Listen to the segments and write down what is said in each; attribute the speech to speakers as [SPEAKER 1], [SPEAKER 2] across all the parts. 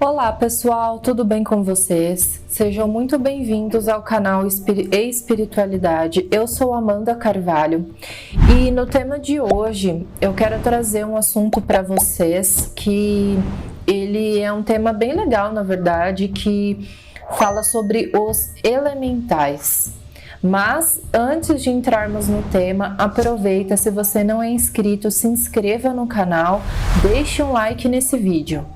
[SPEAKER 1] Olá pessoal, tudo bem com vocês? Sejam muito bem-vindos ao canal Espiritualidade. Eu sou Amanda Carvalho e no tema de hoje eu quero trazer um assunto para vocês que ele é um tema bem legal, na verdade, que fala sobre os elementais. Mas antes de entrarmos no tema, aproveita, se você não é inscrito, se inscreva no canal, deixe um like nesse vídeo.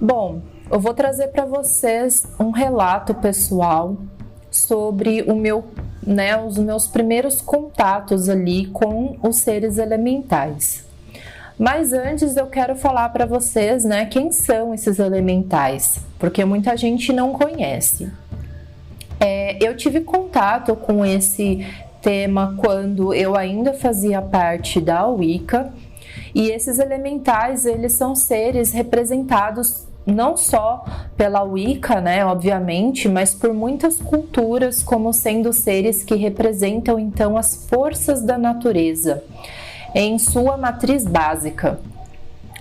[SPEAKER 1] Bom, eu vou trazer para vocês um relato pessoal sobre os meus primeiros contatos ali com os seres elementais. Mas antes eu quero falar para vocês, quem são esses elementais, porque muita gente não conhece. Eu tive contato com esse tema quando eu ainda fazia parte da Wicca, e esses elementais, eles são seres representados não só pela Wicca, obviamente, mas por muitas culturas como sendo seres que representam então as forças da natureza em sua matriz básica,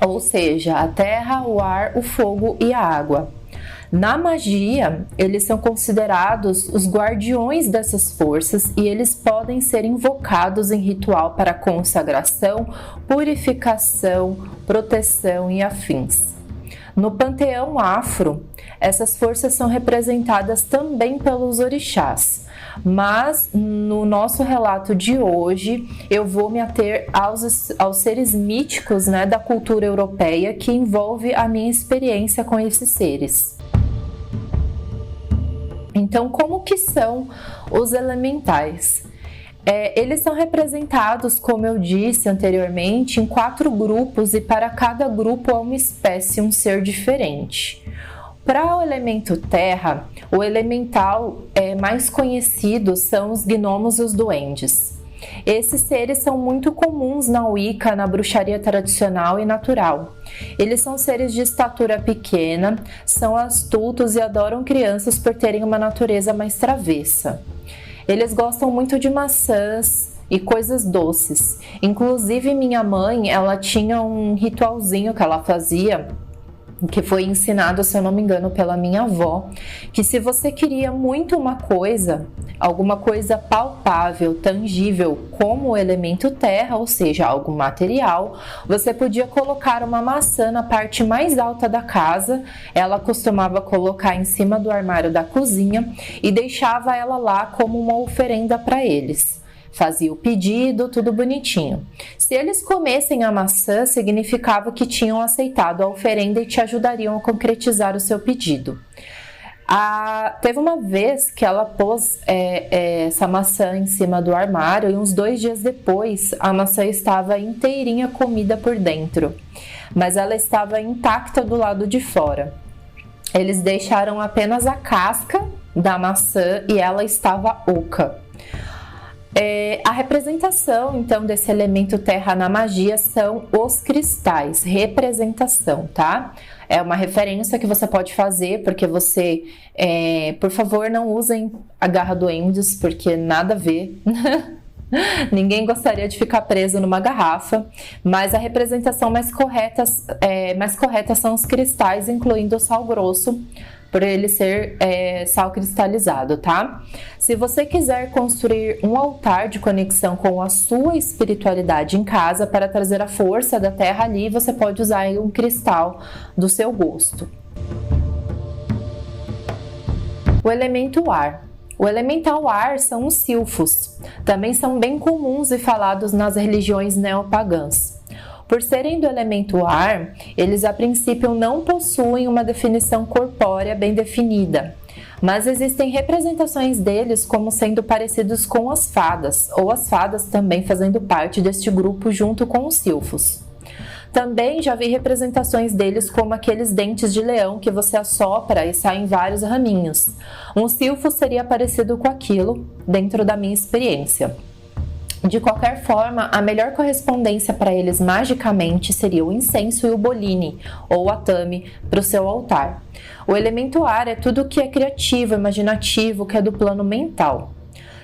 [SPEAKER 1] ou seja, a terra, o ar, o fogo e a água. Na magia, eles são considerados os guardiões dessas forças e eles podem ser invocados em ritual para consagração, purificação, proteção e afins. No panteão afro, essas forças são representadas também pelos orixás, mas no nosso relato de hoje eu vou me ater aos seres míticos da cultura europeia, que envolve a minha experiência com esses seres. Então, como que são os elementais? Eles são representados, como eu disse anteriormente, em 4 grupos, e para cada grupo há uma espécie, um ser diferente. Para o elemento terra, o elemental mais conhecido são os gnomos e os duendes. Esses seres são muito comuns na Wicca, na bruxaria tradicional e natural. Eles são seres de estatura pequena, são astutos e adoram crianças por terem uma natureza mais travessa. Eles gostam muito de maçãs e coisas doces. Inclusive, minha mãe, ela tinha um ritualzinho que ela fazia, que foi ensinado, se eu não me engano, pela minha avó, que se você queria muito uma coisa, alguma coisa palpável, tangível, como o elemento terra, ou seja, algo material, você podia colocar uma maçã na parte mais alta da casa. Ela costumava colocar em cima do armário da cozinha e deixava ela lá como uma oferenda para eles. Fazia o pedido, tudo bonitinho. Se eles comessem a maçã, significava que tinham aceitado a oferenda e te ajudariam a concretizar o seu pedido. Teve uma vez que ela pôs essa maçã em cima do armário e uns 2 dias depois a maçã estava inteirinha comida por dentro, mas ela estava intacta do lado de fora. Eles deixaram apenas a casca da maçã e ela estava oca. A representação, então, desse elemento terra na magia são os cristais, representação, tá? É uma referência que você pode fazer, porque você, por favor, não usem a garra duendes, porque nada a ver. Ninguém gostaria de ficar preso numa garrafa, mas a representação mais correta são os cristais, incluindo o sal grosso, por ele ser sal cristalizado, tá? Se você quiser construir um altar de conexão com a sua espiritualidade em casa para trazer a força da terra ali, você pode usar um cristal do seu gosto. O elemento ar. O elemental ar são os silfos. Também são bem comuns e falados nas religiões neopagãs. Por serem do elemento ar, eles a princípio não possuem uma definição corpórea bem definida, mas existem representações deles como sendo parecidos com as fadas, ou as fadas também fazendo parte deste grupo junto com os silfos. Também já vi representações deles como aqueles dentes de leão que você assopra e saem vários raminhos. Um silfo seria parecido com aquilo dentro da minha experiência. De qualquer forma, a melhor correspondência para eles magicamente seria o incenso e o boline, ou atame, para o seu altar. O elemento ar é tudo que é criativo, imaginativo, que é do plano mental.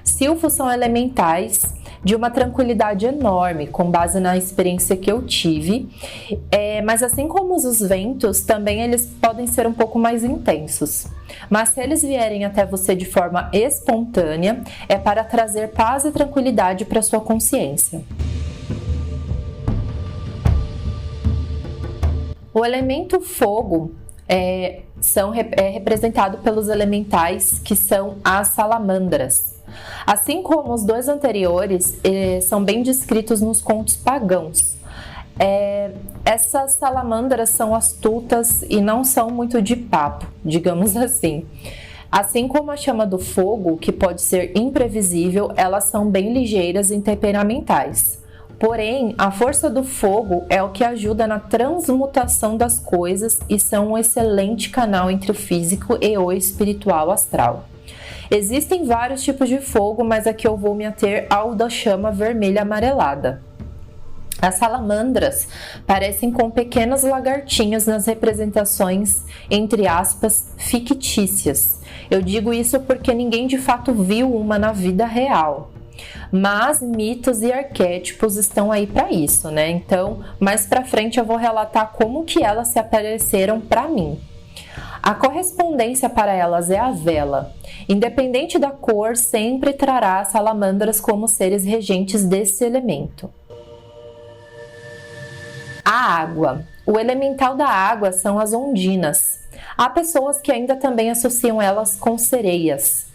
[SPEAKER 1] Silfos são elementais de uma tranquilidade enorme, com base na experiência que eu tive, mas assim como os ventos, também eles podem ser um pouco mais intensos. Mas se eles vierem até você de forma espontânea, é para trazer paz e tranquilidade para sua consciência. O elemento fogo é representado pelos elementais que são as salamandras. Assim como os dois anteriores, são bem descritos nos contos pagãos. Essas salamandras são astutas e não são muito de papo, digamos assim. Assim como a chama do fogo, que pode ser imprevisível, elas são bem ligeiras e temperamentais. Porém, a força do fogo é o que ajuda na transmutação das coisas e são um excelente canal entre o físico e o espiritual astral. Existem vários tipos de fogo, mas aqui eu vou me ater ao da chama vermelha amarelada. As salamandras parecem com pequenas lagartinhas nas representações, entre aspas, fictícias. Eu digo isso porque ninguém de fato viu uma na vida real. Mas mitos e arquétipos estão aí para isso, né? Então, mais para frente eu vou relatar como que elas se apareceram para mim. A correspondência para elas é a vela. Independente da cor, sempre trará as salamandras como seres regentes desse elemento. A água. O elemental da água são as ondinas. Há pessoas que ainda também associam elas com sereias.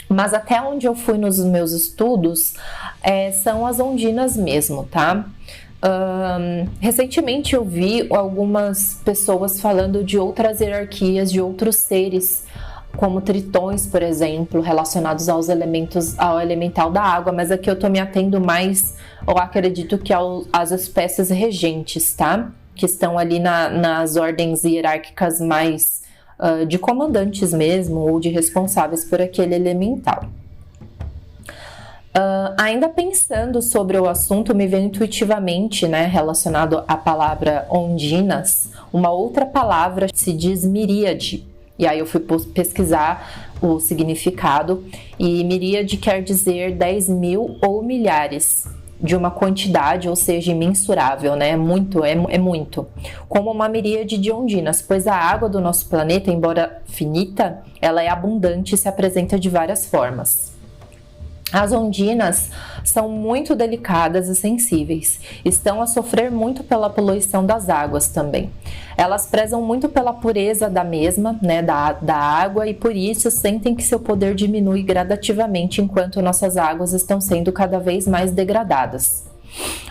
[SPEAKER 1] Mas até onde eu fui nos meus estudos, são as ondinas mesmo, tá? Recentemente eu vi algumas pessoas falando de outras hierarquias, de outros seres, como tritões, por exemplo, relacionados ao elemental da água, mas aqui eu tô me atendo mais, eu acredito que às espécies regentes, tá? Que estão ali nas ordens hierárquicas mais de comandantes mesmo, ou de responsáveis por aquele elemental. Ainda pensando sobre o assunto, me veio intuitivamente, né, relacionado à palavra ondinas, uma outra palavra se diz miríade. E aí eu fui pesquisar o significado, e miríade quer dizer 10 mil ou milhares, de uma quantidade, ou seja, imensurável, né? É muito. Como uma miríade de ondinas, pois a água do nosso planeta, embora finita, ela é abundante e se apresenta de várias formas. As ondinas são muito delicadas e sensíveis, estão a sofrer muito pela poluição das águas também. Elas prezam muito pela pureza da mesma, né, da água, e por isso sentem que seu poder diminui gradativamente enquanto nossas águas estão sendo cada vez mais degradadas.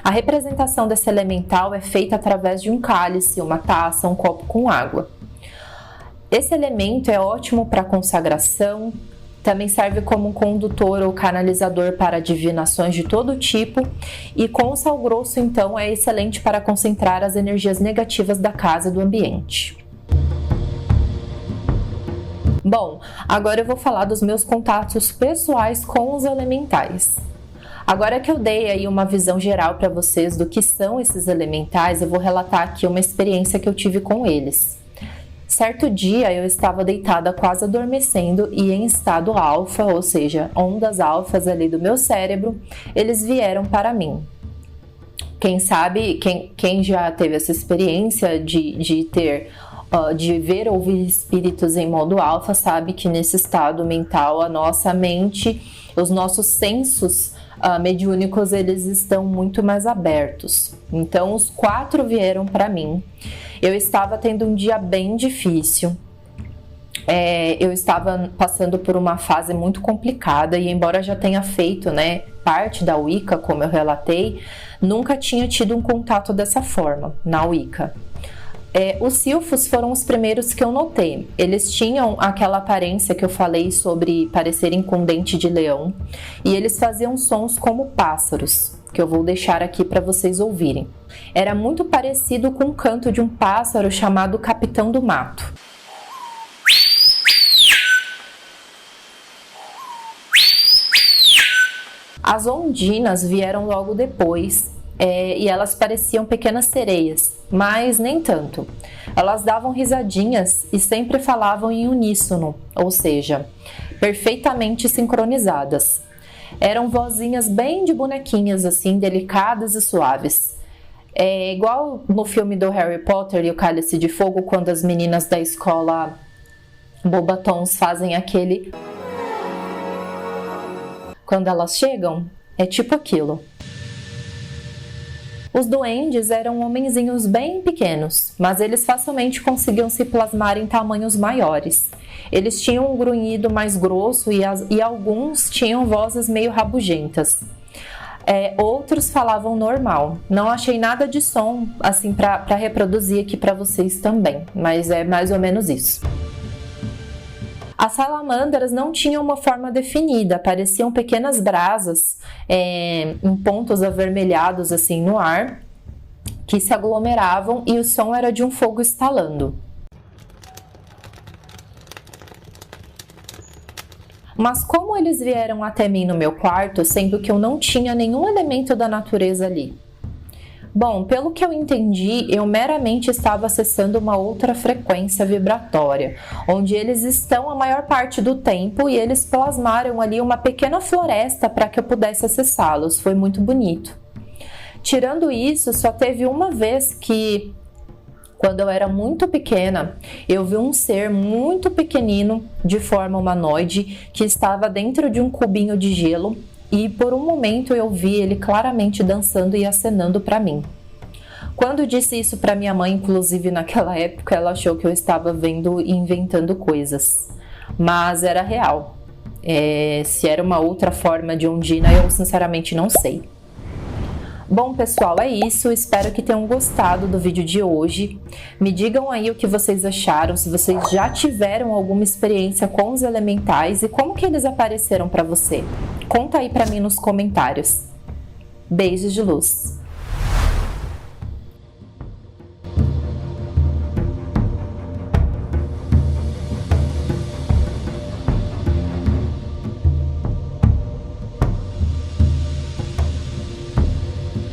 [SPEAKER 1] A representação desse elemental é feita através de um cálice, uma taça, um copo com água. Esse elemento é ótimo para consagração. Também serve como um condutor ou canalizador para divinações de todo tipo, e com o sal grosso, então, é excelente para concentrar as energias negativas da casa e do ambiente. Bom, agora eu vou falar dos meus contatos pessoais com os elementais. Agora que eu dei aí uma visão geral para vocês do que são esses elementais, eu vou relatar aqui uma experiência que eu tive com eles. Certo dia eu estava deitada quase adormecendo e em estado alfa, ou seja, ondas alfas ali do meu cérebro, eles vieram para mim. Quem sabe, quem já teve essa experiência de ver ou ouvir espíritos em modo alfa, sabe que nesse estado mental a nossa mente, os nossos sensos mediúnicos, eles estão muito mais abertos. Então os 4 vieram para mim. Eu estava tendo um dia bem difícil, eu estava passando por uma fase muito complicada e embora já tenha feito, né, parte da Wicca, como eu relatei, nunca tinha tido um contato dessa forma na Wicca. Os silfos foram os primeiros que eu notei. Eles tinham aquela aparência que eu falei sobre parecerem com dente de leão e eles faziam sons como pássaros, que eu vou deixar aqui para vocês ouvirem. Era muito parecido com o canto de um pássaro chamado Capitão do Mato. As ondinas vieram logo depois, e elas pareciam pequenas sereias, mas nem tanto. Elas davam risadinhas e sempre falavam em uníssono, ou seja, perfeitamente sincronizadas. Eram vozinhas bem de bonequinhas, assim, delicadas e suaves. É igual no filme do Harry Potter e o Cálice de Fogo, quando as meninas da escola Bobatons fazem aquele... Quando elas chegam, é tipo aquilo. Os duendes eram homenzinhos bem pequenos, mas eles facilmente conseguiam se plasmar em tamanhos maiores. Eles tinham um grunhido mais grosso e alguns tinham vozes meio rabugentas. Outros falavam normal. Não achei nada de som assim para reproduzir aqui para vocês também, mas é mais ou menos isso. As salamandras não tinham uma forma definida, pareciam pequenas brasas em pontos avermelhados assim no ar, que se aglomeravam e o som era de um fogo estalando. Mas como eles vieram até mim no meu quarto, sendo que eu não tinha nenhum elemento da natureza ali? Bom, pelo que eu entendi, eu meramente estava acessando uma outra frequência vibratória, onde eles estão a maior parte do tempo e eles plasmaram ali uma pequena floresta para que eu pudesse acessá-los. Foi muito bonito. Tirando isso, só teve uma vez que, quando eu era muito pequena, eu vi um ser muito pequenino, de forma humanoide, que estava dentro de um cubinho de gelo. E por um momento eu vi ele claramente dançando e acenando para mim. Quando eu disse isso para minha mãe, inclusive naquela época, ela achou que eu estava vendo e inventando coisas. Mas era real. Se era uma outra forma de ondina, eu sinceramente não sei. Bom, pessoal, é isso. Espero que tenham gostado do vídeo de hoje. Me digam aí o que vocês acharam, se vocês já tiveram alguma experiência com os elementais e como que eles apareceram para você. Conta aí para mim nos comentários. Beijos de luz.